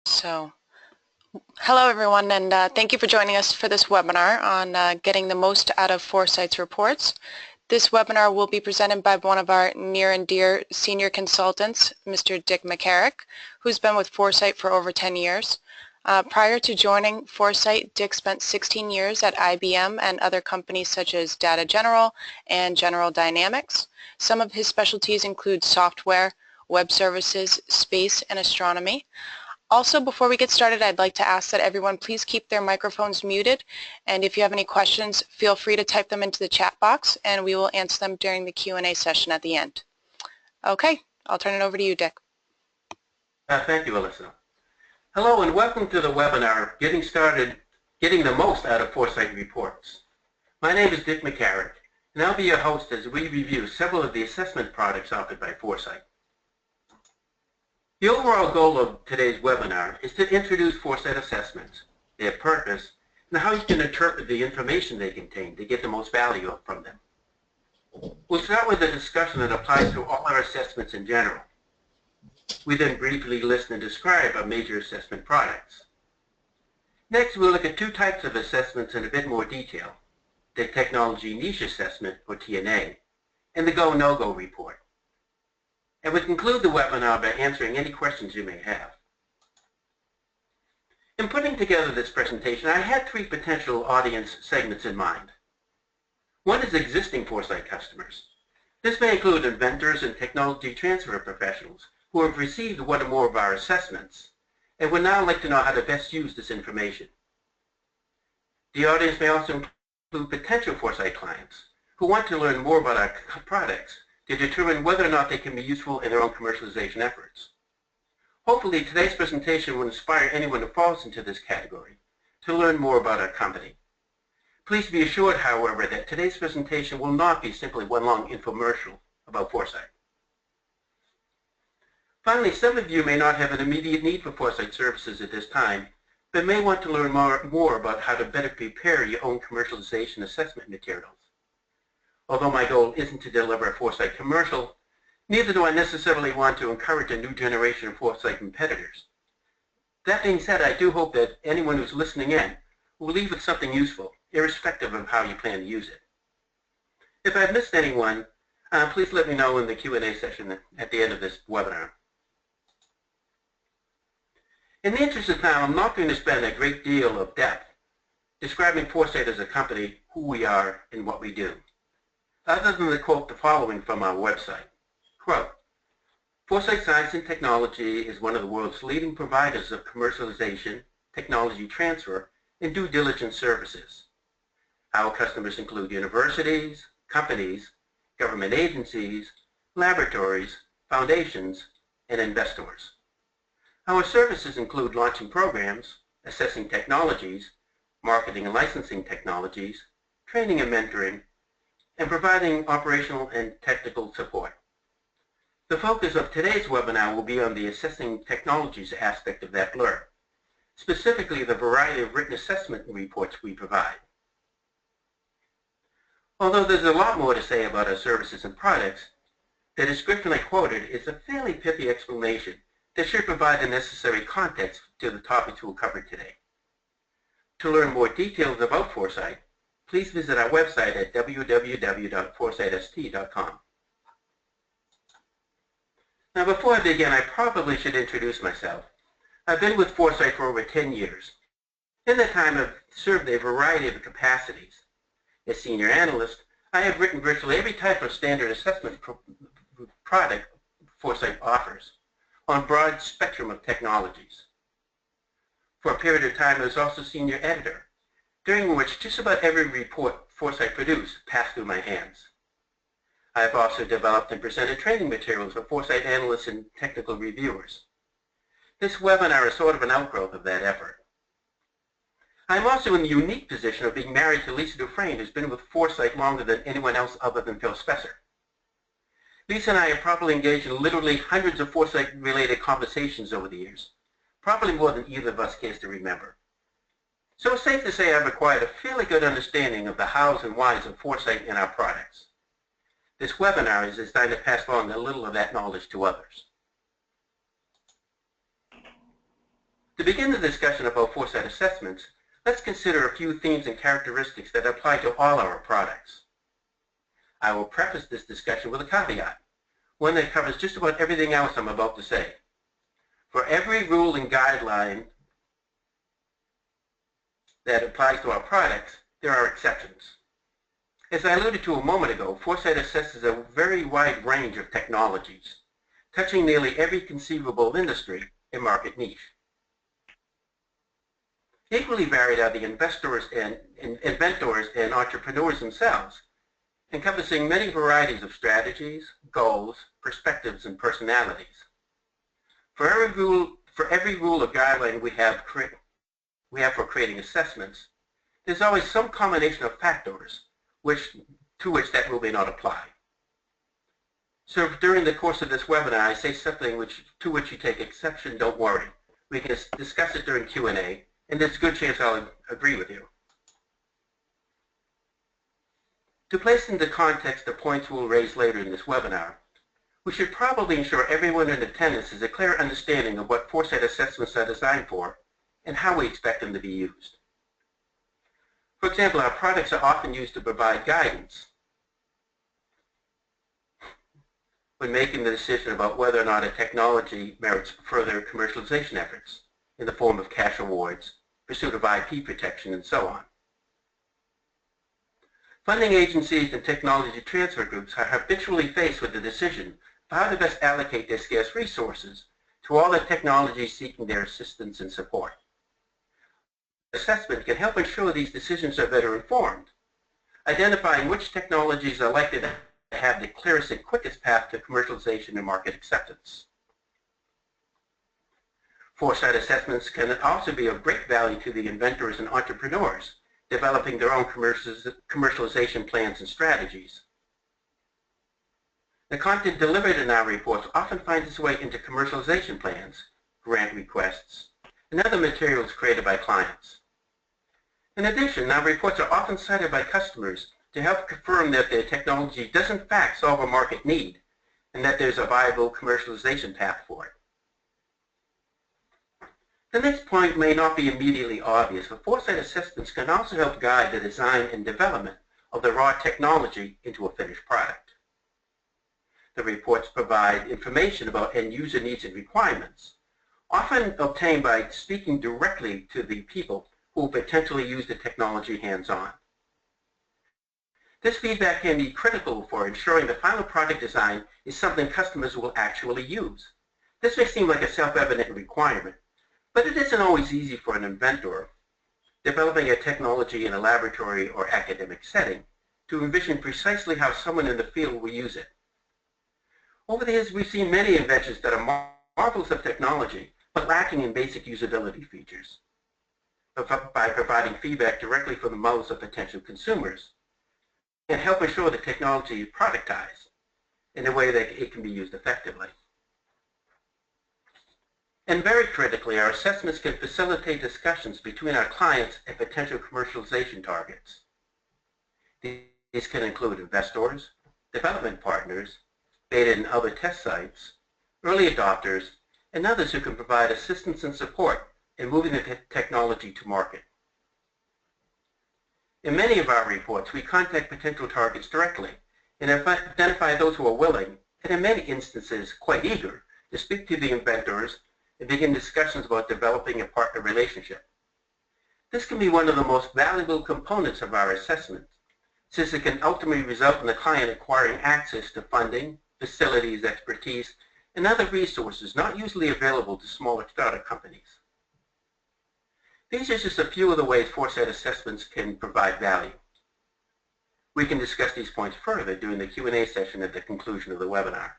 So, hello everyone, and thank you for joining us for this webinar on getting the most out of Foresight's reports. This webinar will be presented by one of our near and dear senior consultants, Mr. Dick McCarrick, who's been with Foresight for over 10 years. Prior to joining Foresight, Dick spent 16 years at IBM and other companies such as Data General and General Dynamics. Some of his specialties include software, web services, space, and astronomy. Also, before we get started, I'd like to ask that everyone please keep their microphones muted, and if you have any questions, feel free to type them into the chat box, and we will answer them during the Q&A session at the end. Okay, I'll turn it over to you, Dick. Thank you, Alyssa. Hello, and welcome to the webinar, Getting the Most Out of Foresight Reports. My name is Dick McCarrick, and I'll be your host as we review several of the assessment products offered by Foresight. The overall goal of today's webinar is to introduce Foresight assessments, their purpose, and how you can interpret the information they contain to get the most value from them. We'll start with a discussion that applies to all our assessments in general. We then briefly list and describe our major assessment products. Next, we'll look at two types of assessments in a bit more detail: the Technology Niche Assessment, or TNA, and the Go, No-Go report. And we conclude the webinar by answering any questions you may have. In putting together this presentation, I had three potential audience segments in mind. One is existing Foresight customers. This may include inventors and technology transfer professionals who have received one or more of our assessments and would now like to know how to best use this information. The audience may also include potential Foresight clients who want to learn more about our products to determine whether or not they can be useful in their own commercialization efforts. Hopefully, today's presentation will inspire anyone who falls into this category to learn more about our company. Please be assured, however, that today's presentation will not be simply one long infomercial about Foresight. Finally, some of you may not have an immediate need for Foresight services at this time, but may want to learn more about how to better prepare your own commercialization assessment materials. Although my goal isn't to deliver a Foresight commercial, neither do I necessarily want to encourage a new generation of Foresight competitors. That being said, I do hope that anyone who's listening in will leave with something useful, irrespective of how you plan to use it. If I've missed anyone, please let me know in the Q&A session at the end of this webinar. In the interest of time, I'm not going to spend a great deal of depth describing Foresight as a company, who we are, and what we do, other than to quote the following from our website. Quote, "Foresight Science and Technology is one of the world's leading providers of commercialization, technology transfer, and due diligence services. Our customers include universities, companies, government agencies, laboratories, foundations, and investors. Our services include launching programs, assessing technologies, marketing and licensing technologies, training and mentoring, and providing operational and technical support." The focus of today's webinar will be on the assessing technologies aspect of that blurb, specifically the variety of written assessment reports we provide. Although there's a lot more to say about our services and products, the description I quoted is a fairly pithy explanation that should provide the necessary context to the topics we'll cover today. To learn more details about Foresight, please visit our website at www.foresightst.com. Now, before I begin, I probably should introduce myself. I've been with Foresight for over 10 years. In that time, I've served a variety of capacities. As senior analyst, I have written virtually every type of standard assessment product Foresight offers on a broad spectrum of technologies. For a period of time, I was also senior editor, during which just about every report Foresight produced passed through my hands. I have also developed and presented training materials for Foresight analysts and technical reviewers. This webinar is sort of an outgrowth of that effort. I am also in the unique position of being married to Lisa Dufresne, who's been with Foresight longer than anyone else other than Phil Spesser. Lisa and I have probably engaged in literally hundreds of Foresight-related conversations over the years, probably more than either of us cares to remember. So it's safe to say I've acquired a fairly good understanding of the hows and whys of Foresight and our products. This webinar is designed to pass along a little of that knowledge to others. To begin the discussion about foresight assessments, let's consider a few themes and characteristics that apply to all our products. I will preface this discussion with a caveat, one that covers just about everything else I'm about to say. For every rule and guideline that applies to our products, there are exceptions. As I alluded to a moment ago, Foresight assesses a very wide range of technologies, touching nearly every conceivable industry and market niche. Equally varied are the inventors and entrepreneurs themselves, encompassing many varieties of strategies, goals, perspectives, and personalities. For every rule or guideline we have for creating assessments, there's always some combination of factors to which that rule may not apply. So if during the course of this webinar I say something to which you take exception, don't worry. We can discuss it during Q&A, and there's a good chance I'll agree with you. To place into context the points we'll raise later in this webinar, we should probably ensure everyone in attendance has a clear understanding of what Foresight assessments are designed for and how we expect them to be used. For example, our products are often used to provide guidance when making the decision about whether or not a technology merits further commercialization efforts in the form of cash awards, pursuit of IP protection, and so on. Funding agencies and technology transfer groups are habitually faced with the decision of how to best allocate their scarce resources to all the technologies seeking their assistance and support. Assessment can help ensure these decisions are better informed, identifying which technologies are likely to have the clearest and quickest path to commercialization and market acceptance. Foresight assessments can also be of great value to the inventors and entrepreneurs developing their own commercialization plans and strategies. The content delivered in our reports often finds its way into commercialization plans, grant requests, and other materials created by clients. In addition, our reports are often cited by customers to help confirm that their technology does in fact solve a market need and that there's a viable commercialization path for it. The next point may not be immediately obvious, but Foresight assessments can also help guide the design and development of the raw technology into a finished product. The reports provide information about end user needs and requirements, often obtained by speaking directly to the people who will potentially use the technology hands-on. This feedback can be critical for ensuring the final product design is something customers will actually use. This may seem like a self-evident requirement, but it isn't always easy for an inventor developing a technology in a laboratory or academic setting to envision precisely how someone in the field will use it. Over the years, we've seen many inventions that are marvels of technology, but lacking in basic usability features. By providing feedback directly from the mouths of potential consumers, and help ensure the technology is productized in a way that it can be used effectively. And very critically, our assessments can facilitate discussions between our clients and potential commercialization targets. These can include investors, development partners, beta and other test sites, early adopters, and others who can provide assistance and support in moving the technology to market. In many of our reports, we contact potential targets directly and identify those who are willing, and in many instances quite eager, to speak to the inventors and begin discussions about developing a partner relationship. This can be one of the most valuable components of our assessment, since it can ultimately result in the client acquiring access to funding, facilities, expertise, and other resources not usually available to smaller startup companies. These are just a few of the ways Foresight assessments can provide value. We can discuss these points further during the Q&A session at the conclusion of the webinar.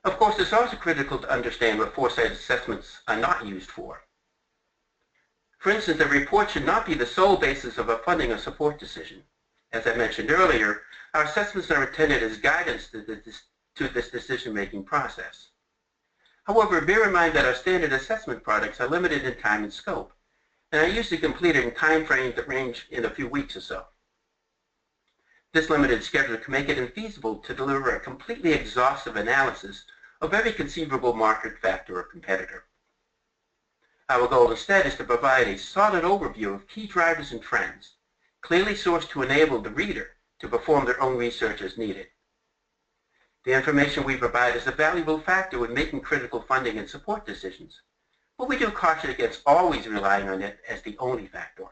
Of course, it's also critical to understand what Foresight assessments are not used for. For instance, a report should not be the sole basis of a funding or support decision. As I mentioned earlier, our assessments are intended as guidance to this decision-making process. However, bear in mind that our standard assessment products are limited in time and scope, and are usually completed in time frames that range in a few weeks or so. This limited schedule can make it infeasible to deliver a completely exhaustive analysis of every conceivable market factor or competitor. Our goal instead is to provide a solid overview of key drivers and trends, clearly sourced to enable the reader to perform their own research as needed. The information we provide is a valuable factor when making critical funding and support decisions, but we do caution against always relying on it as the only factor.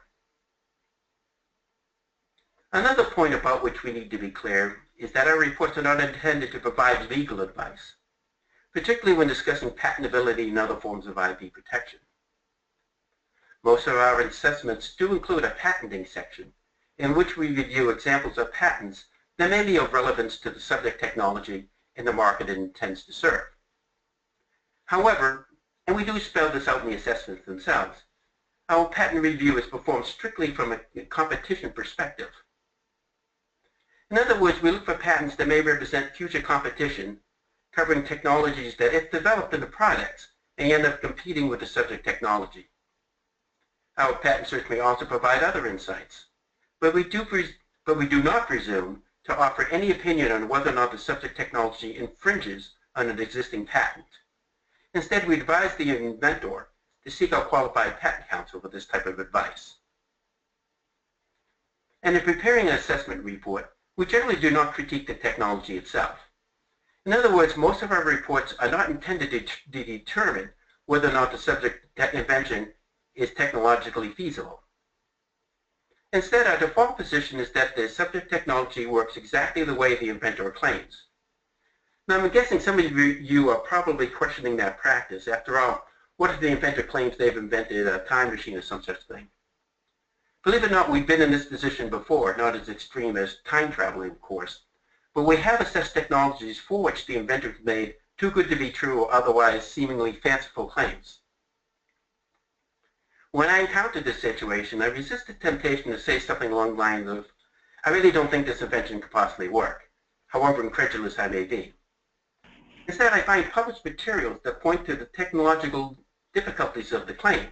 Another point about which we need to be clear is that our reports are not intended to provide legal advice, particularly when discussing patentability and other forms of IP protection. Most of our assessments do include a patenting section in which we review examples of patents that may be of relevance to the subject technology and the market it intends to serve. However, and we do spell this out in the assessments themselves, our patent review is performed strictly from a competition perspective. In other words, we look for patents that may represent future competition, covering technologies that, if developed into products, may end up competing with the subject technology. Our patent search may also provide other insights, but we do not presume to offer any opinion on whether or not the subject technology infringes on an existing patent. Instead, we advise the inventor to seek out qualified patent counsel for this type of advice. And in preparing an assessment report, we generally do not critique the technology itself. In other words, most of our reports are not intended to determine whether or not the subject invention is technologically feasible. Instead, our default position is that the subject technology works exactly the way the inventor claims. Now, I'm guessing some of you are probably questioning that practice. After all, what if the inventor claims they've invented a time machine or some such thing? Believe it or not, we've been in this position before, not as extreme as time traveling, of course, but we have assessed technologies for which the inventor made too good to be true or otherwise seemingly fanciful claims. When I encountered this situation, I resisted temptation to say something along the lines of, I really don't think this invention could possibly work, however incredulous I may be. Instead, I find published materials that point to the technological difficulties of the claim,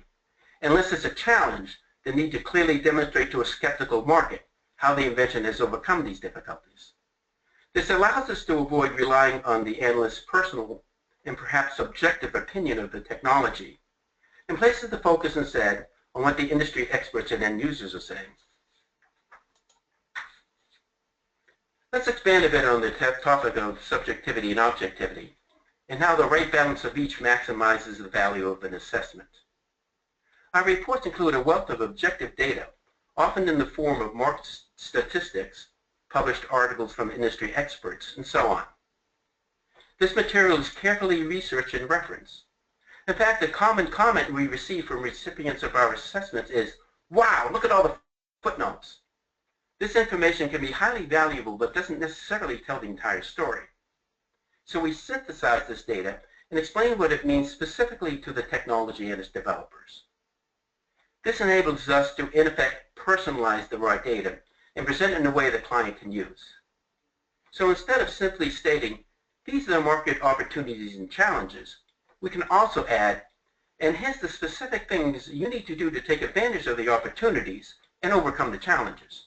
and list as a challenge the need to clearly demonstrate to a skeptical market how the invention has overcome these difficulties. This allows us to avoid relying on the analyst's personal and perhaps subjective opinion of the technology, and places the focus instead on what the industry experts and end users are saying. Let's expand a bit on the topic of subjectivity and objectivity, and how the right balance of each maximizes the value of an assessment. Our reports include a wealth of objective data, often in the form of market statistics, published articles from industry experts, and so on. This material is carefully researched and referenced. In fact, a common comment we receive from recipients of our assessments is, wow, look at all the footnotes. This information can be highly valuable, but doesn't necessarily tell the entire story. So we synthesize this data and explain what it means specifically to the technology and its developers. This enables us to, in effect, personalize the raw data and present it in a way the client can use. So instead of simply stating, these are the market opportunities and challenges, we can also add, and here's the specific things you need to do to take advantage of the opportunities and overcome the challenges.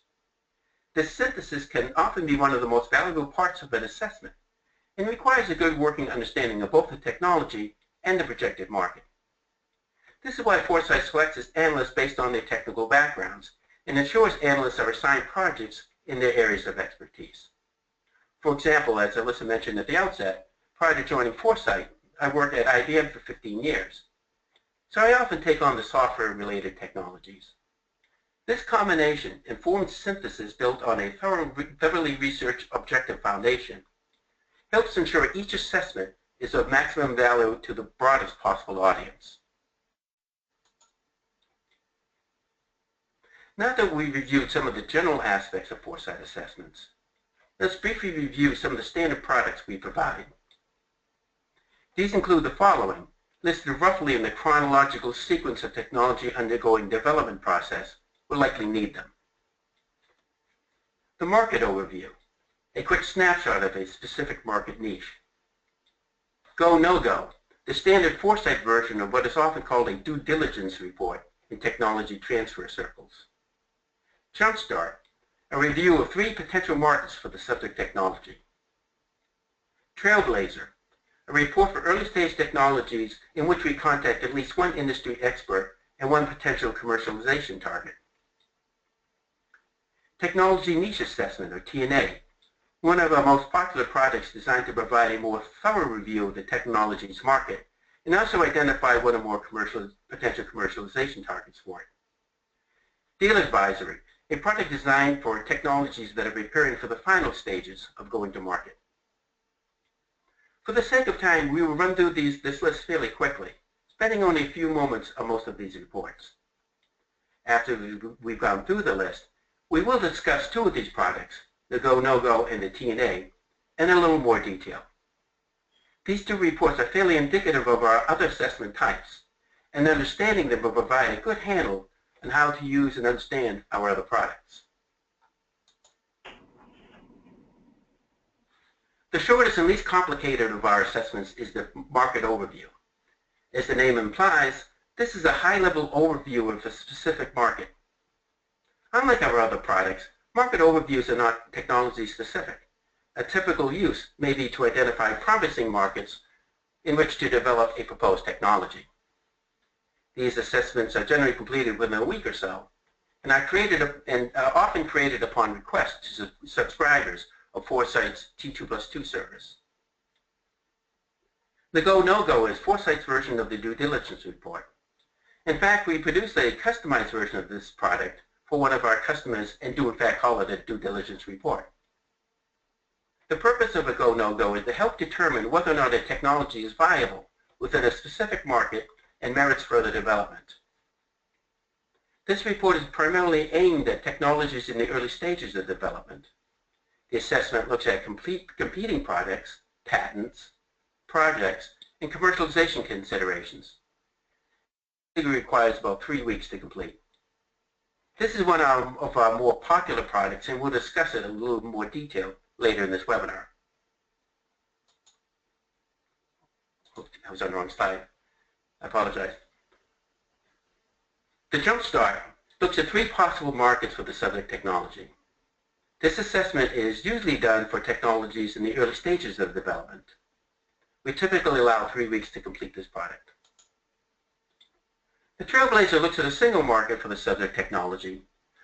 This synthesis can often be one of the most valuable parts of an assessment and requires a good working understanding of both the technology and the projected market. This is why Foresight selects its analysts based on their technical backgrounds and ensures analysts are assigned projects in their areas of expertise. For example, as Alyssa mentioned at the outset, prior to joining Foresight, I worked at IBM for 15 years. So I often take on the software-related technologies. This combination, informed synthesis built on a thoroughly researched objective foundation, helps ensure each assessment is of maximum value to the broadest possible audience. Now that we've reviewed some of the general aspects of Foresight assessments, let's briefly review some of the standard products we provide. These include the following, listed roughly in the chronological sequence of technology undergoing development process. Will likely need them. The market overview, a quick snapshot of a specific market niche. Go, no-go, the standard Foresight version of what is often called a due diligence report in technology transfer circles. Jumpstart, a review of 3 potential markets for the subject technology. Trailblazer, a report for early-stage technologies in which we contact at least one industry expert and one potential commercialization target. Technology Niche Assessment, or TNA, one of our most popular products designed to provide a more thorough review of the technology's market and also identify one or more potential commercialization targets for it. Deal Advisory, a product designed for technologies that are preparing for the final stages of going to market. For the sake of time, we will run through this list fairly quickly, spending only a few moments on most of these reports. After we've gone through the list, we will discuss two of these products, the Go, No-Go, and the TNA, in a little more detail. These two reports are fairly indicative of our other assessment types, and understanding them will provide a good handle on how to use and understand our other products. The shortest and least complicated of our assessments is the market overview. As the name implies, this is a high-level overview of a specific market. Unlike our other products, market overviews are not technology-specific. A typical use may be to identify promising markets in which to develop a proposed technology. These assessments are generally completed within a week or so, and are often created upon request to subscribers of Foresight's T2+2 service. The Go, No-Go is Foresight's version of the due diligence report. In fact, we produce a customized version of this product for one of our customers and do in fact call it a due diligence report. The purpose of a Go, No-Go is to help determine whether or not a technology is viable within a specific market and merits further development. This report is primarily aimed at technologies in the early stages of development. The assessment looks at competing products, patents, projects, and commercialization considerations. It requires about 3 weeks to complete. This is one of our more popular products, and we'll discuss it in a little more detail later in this webinar. Oops, I was on the wrong slide. I apologize. The jumpstart looks at 3 possible markets for the subject technology. This assessment is usually done for technologies in the early stages of development. We typically allow 3 weeks to complete this product. The Trailblazer looks at a single market for the subject technology,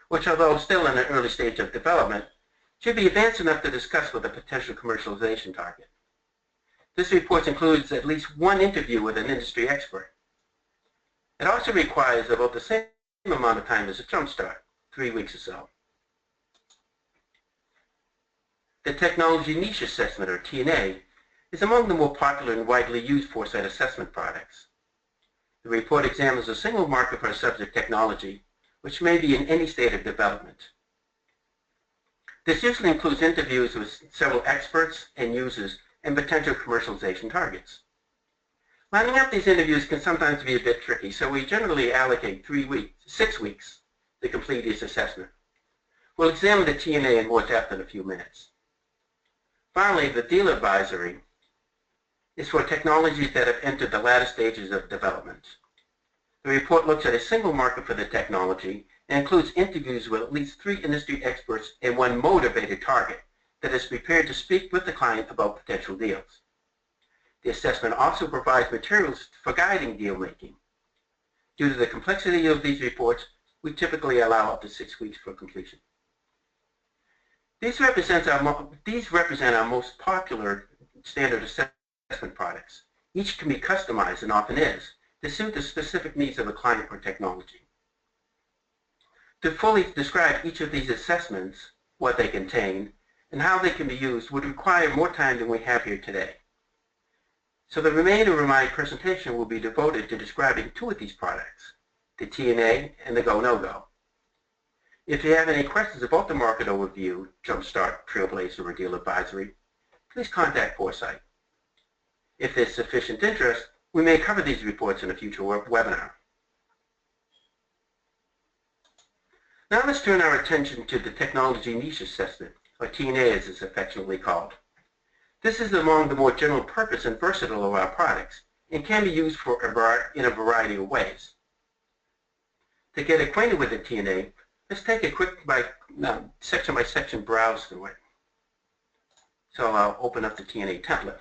which, although still in an early stage of development, should be advanced enough to discuss with a potential commercialization target. This report includes at least one interview with an industry expert. It also requires about the same amount of time as a jumpstart, 3 weeks or so. The Technology Niche Assessment, or TNA, is among the more popular and widely used Foresight assessment products. The report examines a single market for a subject technology, which may be in any state of development. This usually includes interviews with several experts and users and potential commercialization targets. Lining up these interviews can sometimes be a bit tricky, so we generally allocate 6 weeks to complete this assessment. We'll examine the TNA in more depth in a few minutes. Finally, the Deal Advisory is for technologies that have entered the latter stages of development. The report looks at a single market for the technology and includes interviews with at least 3 industry experts and one motivated target that is prepared to speak with the client about potential deals. The assessment also provides materials for guiding deal making. Due to the complexity of these reports, we typically allow up to 6 weeks for completion. These represent our most popular standard assessment products. Each can be customized, and often is, to suit the specific needs of a client or technology. To fully describe each of these assessments, what they contain, and how they can be used would require more time than we have here today. So the remainder of my presentation will be devoted to describing 2 of these products, the TNA and the Go, No-Go. If you have any questions about the market overview, Jumpstart, Trailblazer, or Deal Advisory, please contact Foresight. If there's sufficient interest, we may cover these reports in a future webinar. Now let's turn our attention to the Technology Niche Assessment, or TNA as it's affectionately called. This is among the more general purpose and versatile of our products and can be used in a variety of ways. To get acquainted with the TNA, let's take a quick section by section browse through it. So I'll open up the TNA template.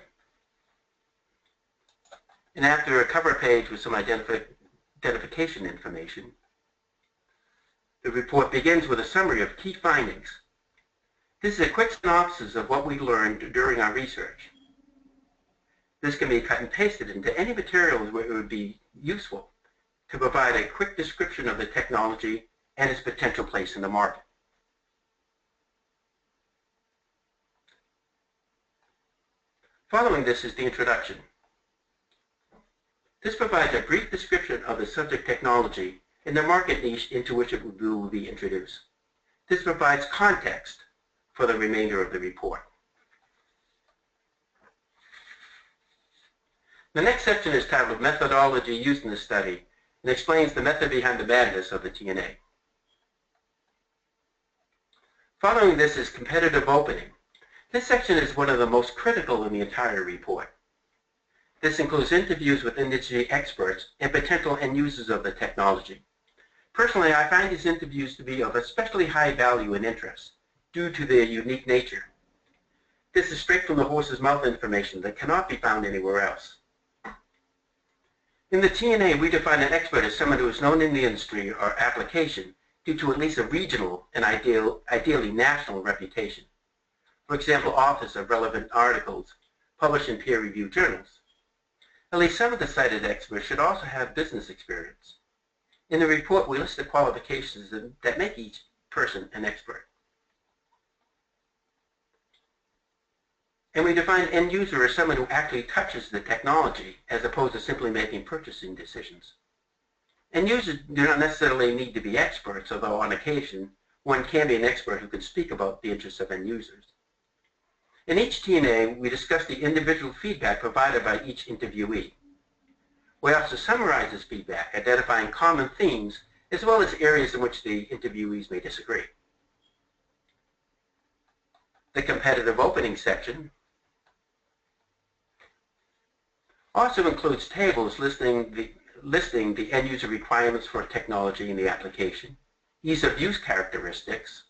and after a cover page with some identification information, the report begins with a summary of key findings. This is a quick synopsis of what we learned during our research. This can be cut and pasted into any materials where it would be useful to provide a quick description of the technology and its potential place in the market. Following this is the introduction. This provides a brief description of the subject technology and the market niche into which it will be introduced. This provides context for the remainder of the report. The next section is titled Methodology Used in the Study and explains the method behind the madness of the TNA. Following this is Competitive Opening. This section is one of the most critical in the entire report. This includes interviews with industry experts and potential end users of the technology. Personally, I find these interviews to be of especially high value and interest due to their unique nature. This is straight from the horse's mouth information that cannot be found anywhere else. In the TNA, we define an expert as someone who is known in the industry or application due to at least a regional and ideally national reputation. For example, authors of relevant articles published in peer-reviewed journals. At least some of the cited experts should also have business experience. In the report, we list the qualifications that make each person an expert. And we define end user as someone who actually touches the technology as opposed to simply making purchasing decisions. End users do not necessarily need to be experts, although on occasion one can be an expert who can speak about the interests of end users. In each TNA, we discuss the individual feedback provided by each interviewee. We also summarize this feedback, identifying common themes as well as areas in which the interviewees may disagree. The Competitive Opening section also includes tables listing the end user requirements for technology in the application, ease of use characteristics,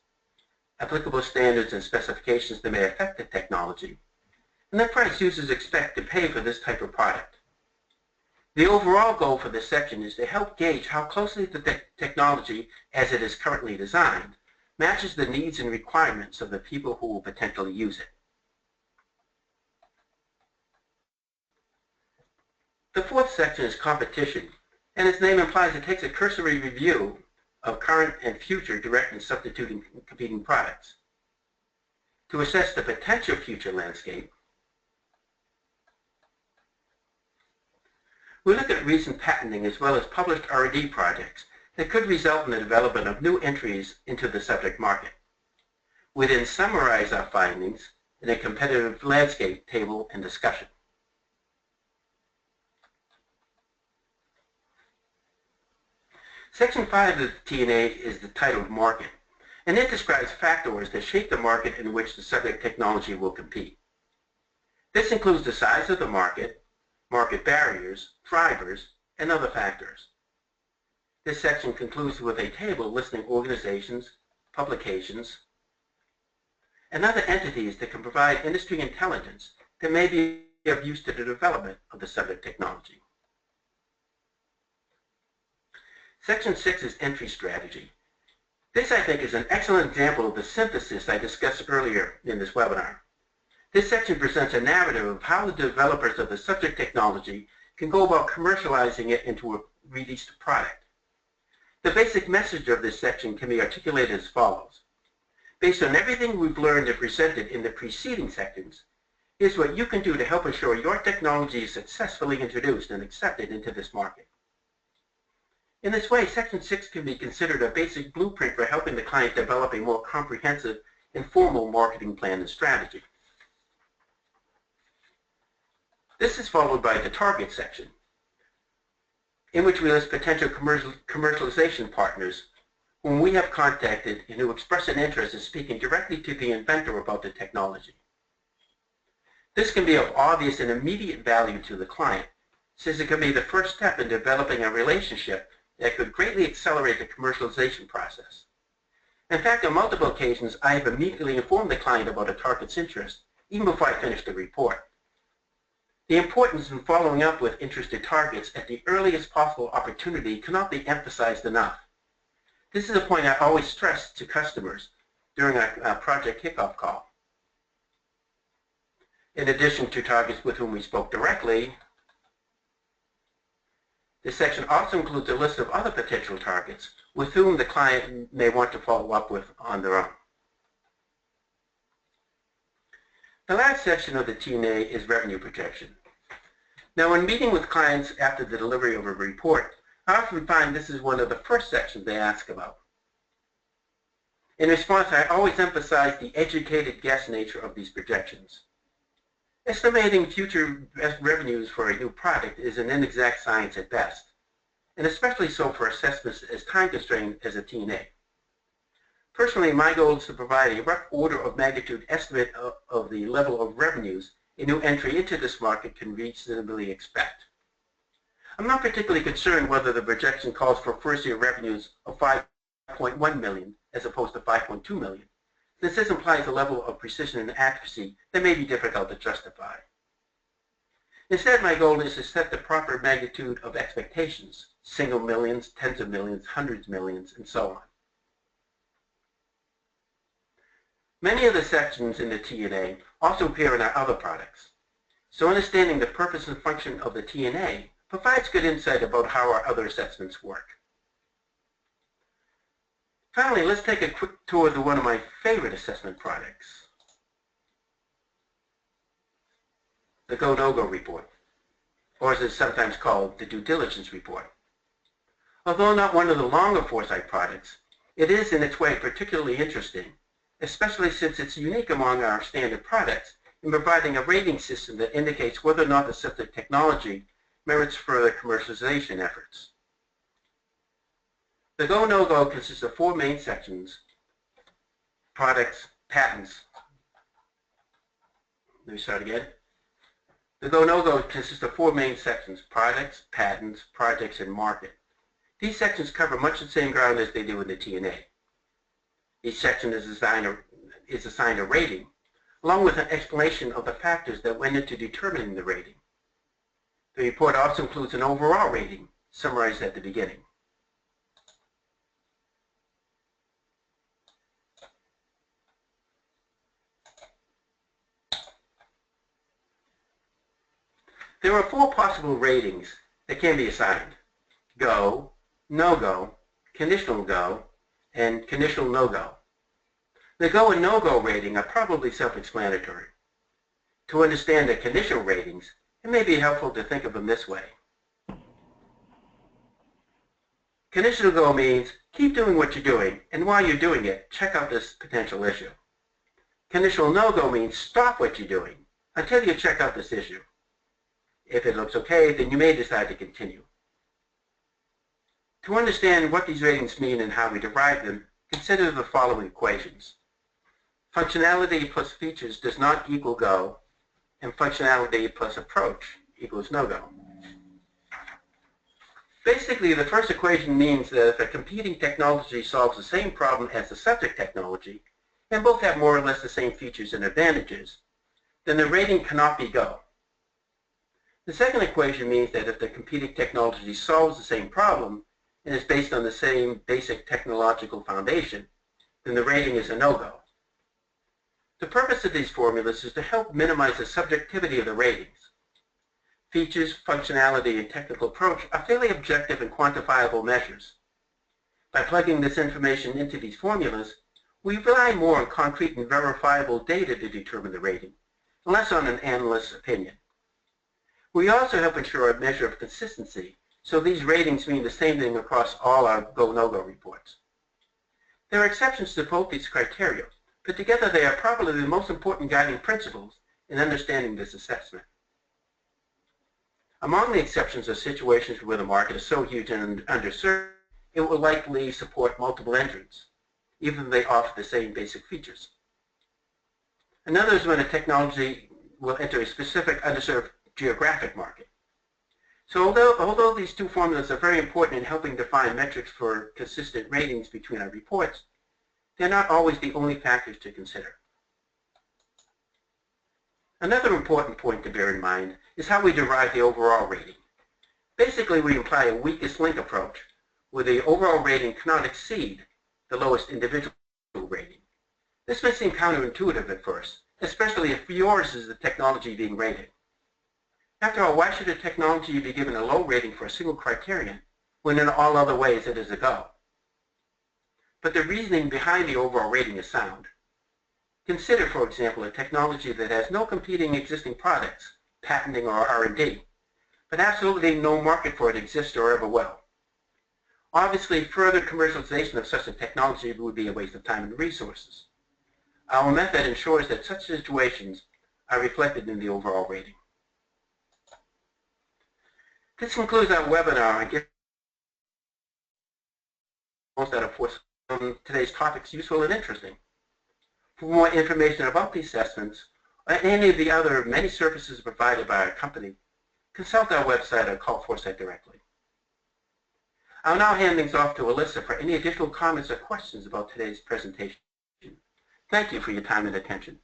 applicable standards and specifications that may affect the technology, and the price users expect to pay for this type of product. The overall goal for this section is to help gauge how closely the technology, as it is currently designed, matches the needs and requirements of the people who will potentially use it. The fourth section is Competition, and its name implies it takes a cursory review of current and future direct and substituting competing products. To assess the potential future landscape, we look at recent patenting as well as published R&D projects that could result in the development of new entries into the subject market. We then summarize our findings in a competitive landscape table and discussion. Section 5 of the TNA is titled Market, and it describes factors that shape the market in which the subject technology will compete. This includes the size of the market, market barriers, drivers, and other factors. This section concludes with a table listing organizations, publications, and other entities that can provide industry intelligence that may be of use to the development of the subject technology. Section 6 is Entry Strategy. This, I think, is an excellent example of the synthesis I discussed earlier in this webinar. This section presents a narrative of how the developers of the subject technology can go about commercializing it into a released product. The basic message of this section can be articulated as follows. Based on everything we've learned and presented in the preceding sections, here's what you can do to help ensure your technology is successfully introduced and accepted into this market. In this way, Section 6 can be considered a basic blueprint for helping the client develop a more comprehensive and formal marketing plan and strategy. This is followed by the Target section, in which we list potential commercialization partners whom we have contacted and who express an interest in speaking directly to the inventor about the technology. This can be of obvious and immediate value to the client, since it can be the first step in developing a relationship that could greatly accelerate the commercialization process. In fact, on multiple occasions, I have immediately informed the client about a target's interest, even before I finish the report. The importance in following up with interested targets at the earliest possible opportunity cannot be emphasized enough. This is a point I always stress to customers during our project kickoff call. In addition to targets with whom we spoke directly, this section also includes a list of other potential targets with whom the client may want to follow up with on their own. The last section of the T&A is revenue projection. Now, when meeting with clients after the delivery of a report, I often find this is one of the first sections they ask about. In response, I always emphasize the educated guess nature of these projections. Estimating future revenues for a new product is an inexact science at best, and especially so for assessments as time-constrained as a T&A. Personally, my goal is to provide a rough order of magnitude estimate of the level of revenues a new entry into this market can reasonably expect. I'm not particularly concerned whether the projection calls for first-year revenues of $5.1 million as opposed to $5.2 million, since this implies a level of precision and accuracy that may be difficult to justify. Instead, my goal is to set the proper magnitude of expectations, single millions, tens of millions, hundreds of millions, and so on. Many of the sections in the T&A also appear in our other products, so understanding the purpose and function of the T&A provides good insight about how our other assessments work. Finally, let's take a quick tour of one of my favorite assessment products, the Go No-Go report, or as it's sometimes called, the due diligence report. Although not one of the longer Foresight products, it is in its way particularly interesting, especially since it's unique among our standard products in providing a rating system that indicates whether or not the subject technology merits further commercialization efforts. The Go No-Go consists of four main sections: products, patents. Let me start again. The Go No-Go consists of four main sections: products, patents, projects, and market. These sections cover much the same ground as they do in the T&A. Each section is assigned a rating, along with an explanation of the factors that went into determining the rating. The report also includes an overall rating, summarized at the beginning. There are four possible ratings that can be assigned: go, no-go, conditional go, and conditional no-go. The go and no-go rating are probably self-explanatory. To understand the conditional ratings, it may be helpful to think of them this way. Conditional go means keep doing what you're doing, and while you're doing it, check out this potential issue. Conditional no-go means stop what you're doing until you check out this issue. If it looks okay, then you may decide to continue. To understand what these ratings mean and how we derive them, consider the following equations. Functionality plus features does not equal go, and functionality plus approach equals no-go. Basically, the first equation means that if a competing technology solves the same problem as the subject technology, and both have more or less the same features and advantages, then the rating cannot be go. The second equation means that if the competing technology solves the same problem and is based on the same basic technological foundation, then the rating is a no-go. The purpose of these formulas is to help minimize the subjectivity of the ratings. Features, functionality, and technical approach are fairly objective and quantifiable measures. By plugging this information into these formulas, we rely more on concrete and verifiable data to determine the rating, and less on an analyst's opinion. We also help ensure a measure of consistency, so these ratings mean the same thing across all our go-no-go reports. There are exceptions to both these criteria, but together they are probably the most important guiding principles in understanding this assessment. Among the exceptions are situations where the market is so huge and underserved, it will likely support multiple entrants, even if they offer the same basic features. Another is when a technology will enter a specific underserved geographic market. So although these two formulas are very important in helping define metrics for consistent ratings between our reports, they're not always the only factors to consider. Another important point to bear in mind is how we derive the overall rating. Basically, we apply a weakest link approach, where the overall rating cannot exceed the lowest individual rating. This may seem counterintuitive at first, especially if yours is the technology being rated. After all, why should a technology be given a low rating for a single criterion when in all other ways it is a go? But the reasoning behind the overall rating is sound. Consider, for example, a technology that has no competing existing products, patenting or R&D, but absolutely no market for it exists or ever will. Obviously, further commercialization of such a technology would be a waste of time and resources. Our method ensures that such situations are reflected in the overall rating. This concludes our webinar on getting most out of today's topics useful and interesting. For more information about these assessments or any of the other many services provided by our company, consult our website or call Foresight directly. I'll now hand things off to Alyssa for any additional comments or questions about today's presentation. Thank you for your time and attention.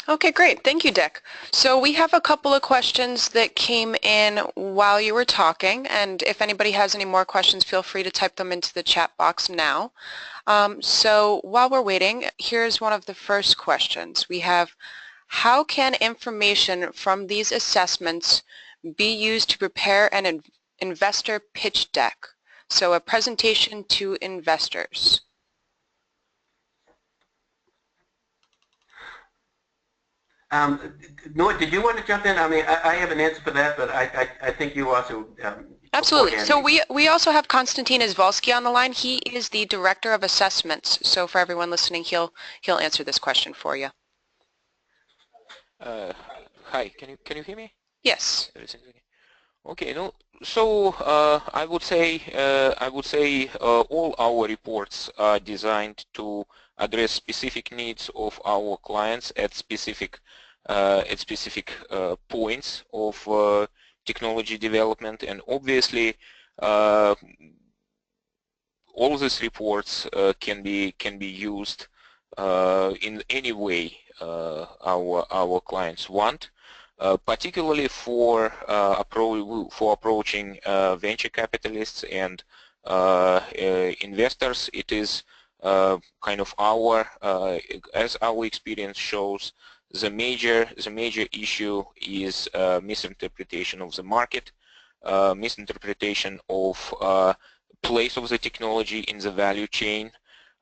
Okay, great. Thank you, Dick. So we have a couple of questions that came in while you were talking, and if anybody has any more questions, feel free to type them into the chat box now. So while we're waiting, here's one of the first questions. We have, how can information from these assessments be used to prepare an investor pitch deck? So a presentation to investors. Noah, did you want to jump in? I mean, I have an answer for that, but I think you also. Absolutely. So we also have Konstantin Izvolsky on the line. He is the Director of Assessments. So for everyone listening, he'll answer this question for you. Hi, can you hear me? Yes. Okay. No. So I would say all our reports are designed to address specific needs of our clients at specific points of technology development, and obviously all these reports can be used in any way our clients want. Particularly for approaching venture capitalists and investors, it is kind of as our experience shows, the major issue is misinterpretation of the market, misinterpretation of place of the technology in the value chain,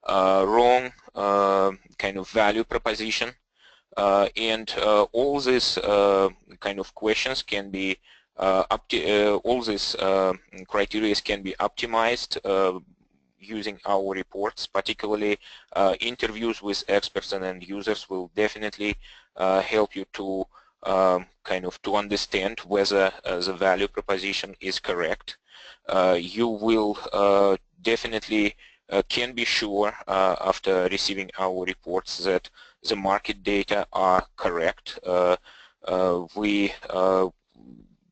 wrong kind of value proposition. And all these kind of questions can be all these criteria can be optimized using our reports. Particularly interviews with experts and end users will definitely help you to to understand whether the value proposition is correct. You will definitely can be sure after receiving our reports that the market data are correct. We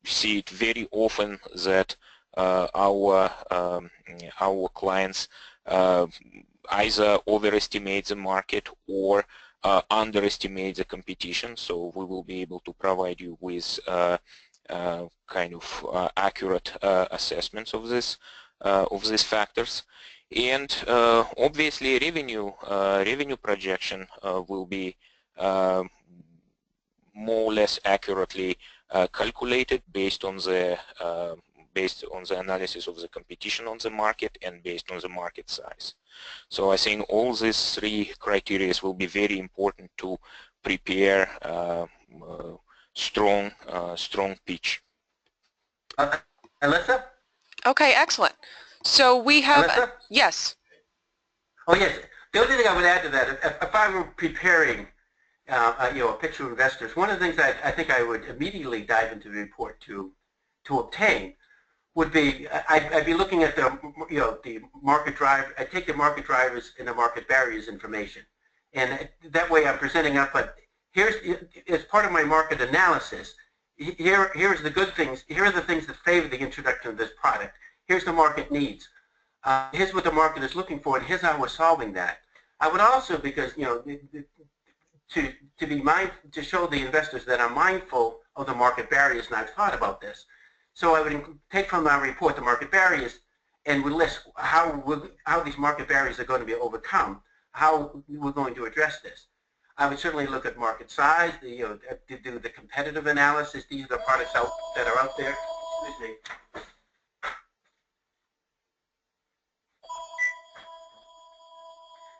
see it very often that our clients either overestimate the market or underestimate the competition. So we will be able to provide you with accurate assessments of these factors. And obviously revenue projection will be more or less accurately calculated based on the analysis of the competition on the market and based on the market size. So I think all these three criteria will be very important to prepare strong pitch. Alyssa? Okay, excellent. So we have, Alyssa? yes. Oh yes. The only thing I would add to that, if I were preparing, a pitch to investors, one of the things I think I would immediately dive into the report to obtain would be I'd be looking at the market drive. I take the market drivers and the market barriers information, and that way I'm presenting up. But here's, as part of my market analysis, here's the good things. Here are the things that favor the introduction of this product. Here's the market needs. Here's what the market is looking for, and here's how we're solving that. I would also, because to be to show the investors that I'm mindful of the market barriers and I've thought about this. So I would take from my report the market barriers and would list how these market barriers are going to be overcome, how we're going to address this. I would certainly look at market size, to do the competitive analysis. These are the products that are out there. Excuse me.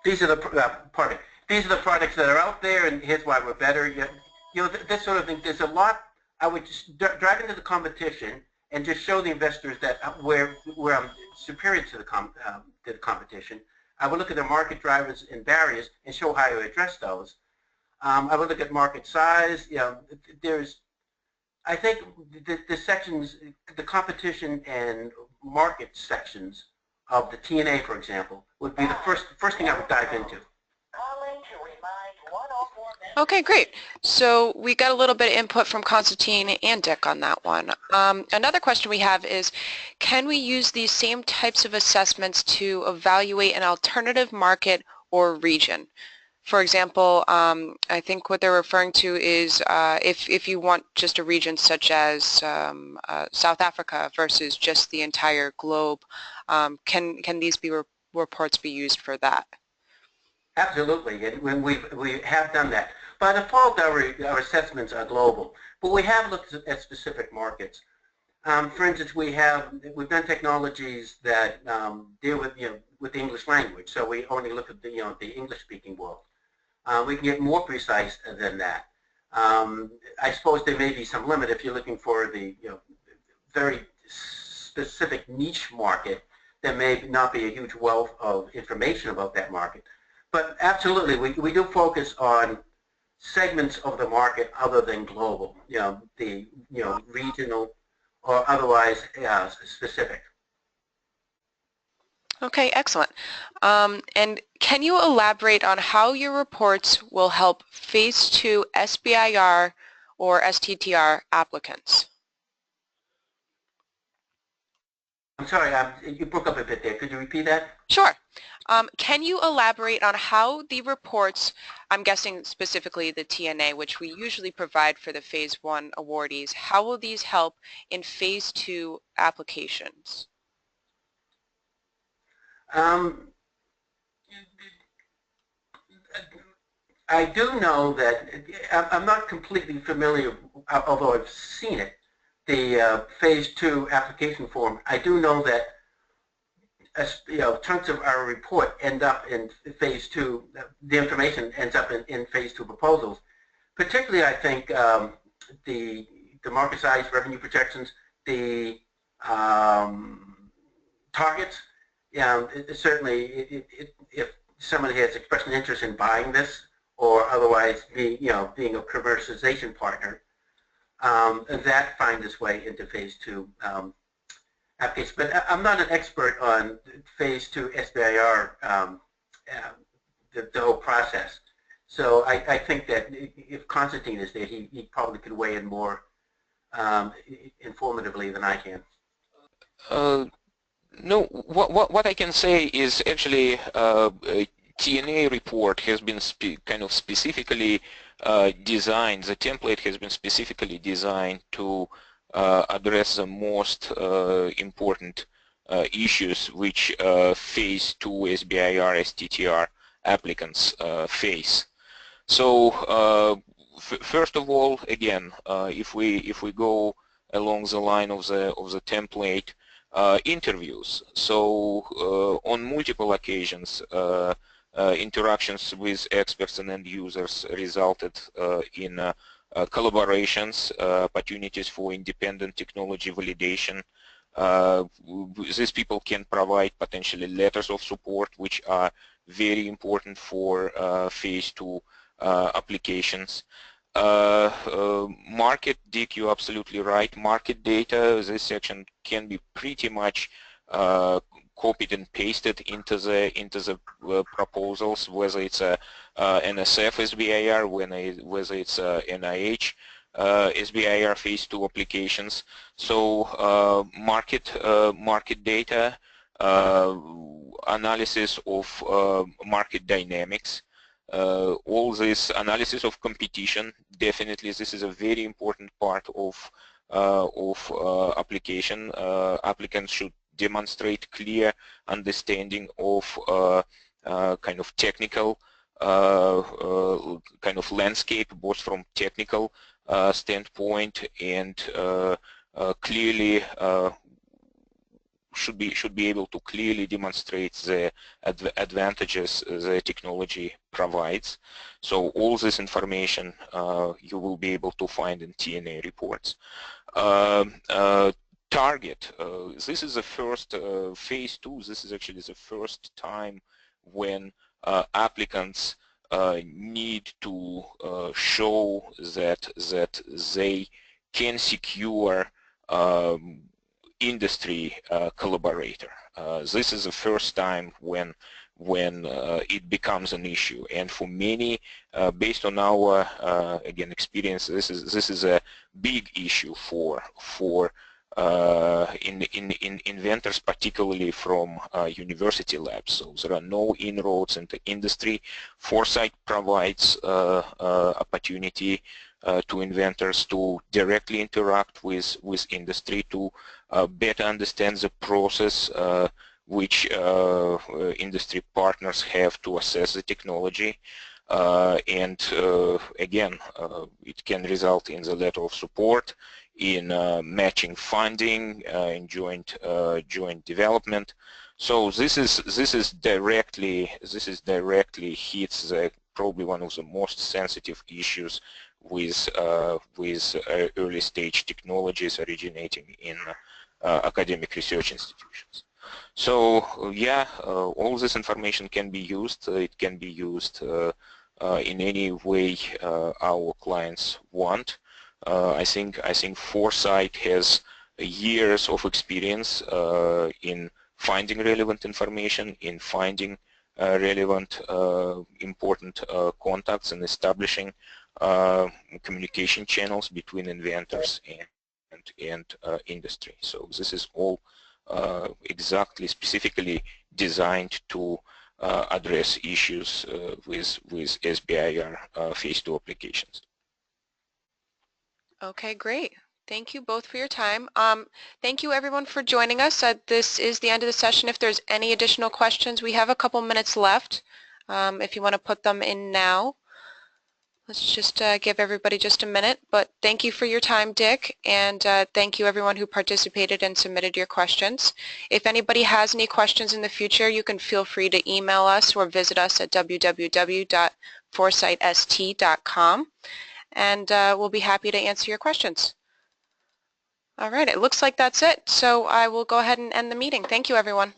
These are the These are the products that are out there, and here's why we're better. This sort of thing. There's a lot. I would just drive into the competition and just show the investors that where I'm superior to the competition. I would look at the market drivers and barriers and show how to address those. I would look at market size. I think the sections, the competition and market sections of the TNA, for example, would be the first thing I would dive into. Okay, great. So we got a little bit of input from Constantine and Dick on that one. Another question we have is, can we use these same types of assessments to evaluate an alternative market or region? For example, I think what they're referring to is if you want just a region such as South Africa versus just the entire globe, can these reports be used for that? Absolutely, and when we have done that. By default, our assessments are global, but we have looked at specific markets. For instance, we've done technologies that deal with with the English language, so we only look at the English-speaking world. We can get more precise than that. I suppose there may be some limit if you're looking for the very specific niche market. There may not be a huge wealth of information about that market. But absolutely, we do focus on segments of the market other than global, the regional or otherwise specific. Okay, excellent. And can you elaborate on how your reports will help Phase 2 SBIR or STTR applicants? I'm sorry, you broke up a bit there. Could you repeat that? Sure. Can you elaborate on how the reports, I'm guessing specifically the TNA, which we usually provide for the Phase 1 awardees, how will these help in Phase 2 applications? I do know that, I'm not completely familiar, although I've seen it, the Phase 2 application form. I do know that chunks of our report end up in Phase 2, the information ends up in Phase 2 proposals. Particularly, I think, the market size, revenue projections, the targets. Certainly, if somebody has expressed an interest in buying this, or otherwise being a commercialization partner, that finds its way into Phase 2 applications. But I'm not an expert on Phase 2 SBIR, the whole process. So I think that if Constantine is there, he probably could weigh in more informatively than I can. No, what I can say is actually a TNA report has been kind of specifically designed, the template has been specifically designed to address the most important issues which Phase 2 SBIR, STTR applicants face. So first of all, again, if we go along the line of the template, interviews. So on multiple occasions, interactions with experts and end users resulted in collaborations, opportunities for independent technology validation. These people can provide potentially letters of support, which are very important for Phase 2 applications. Market, Dick, you're absolutely right. Market data, this section can be pretty much copied and pasted into the proposals, whether it's a NSF SBIR, whether it's a NIH SBIR Phase 2 applications. So market data, analysis of market dynamics, all this analysis of competition, definitely this is a very important part of application. Applicants should demonstrate clear understanding of kind of technical kind of landscape, both from technical standpoint and clearly should be able to clearly demonstrate the advantages the technology provides. So all this information you will be able to find in TNA reports. Target. This is the first phase 2. This is actually the first time when applicants need to show that they can secure industry collaborator. This is the first time when it becomes an issue, and for many, based on our again experience, this is a big issue for inventors, particularly from university labs. So there are no inroads into industry. Foresight provides opportunity to inventors to directly interact with industry, to better understand the process which industry partners have to assess the technology. And again, it can result in the letter of support, in matching funding, in joint development. So this is directly hits the probably one of the most sensitive issues with early stage technologies originating in academic research institutions. So yeah, all this information can be used. It can be used in any way our clients want. I think Foresight has years of experience in finding relevant information, in finding relevant important contacts, and establishing communication channels between inventors and industry. So this is all exactly specifically designed to address issues with SBIR phase 2 applications. Okay, great. Thank you both for your time. Thank you everyone for joining us. This is the end of the session. If there's any additional questions, we have a couple minutes left if you want to put them in now. Let's just give everybody just a minute, but thank you for your time, Dick, and thank you everyone who participated and submitted your questions. If anybody has any questions in the future, you can feel free to email us or visit us at www.foresightst.com, and we'll be happy to answer your questions. All right, it looks like that's it, so I will go ahead and end the meeting. Thank you, everyone.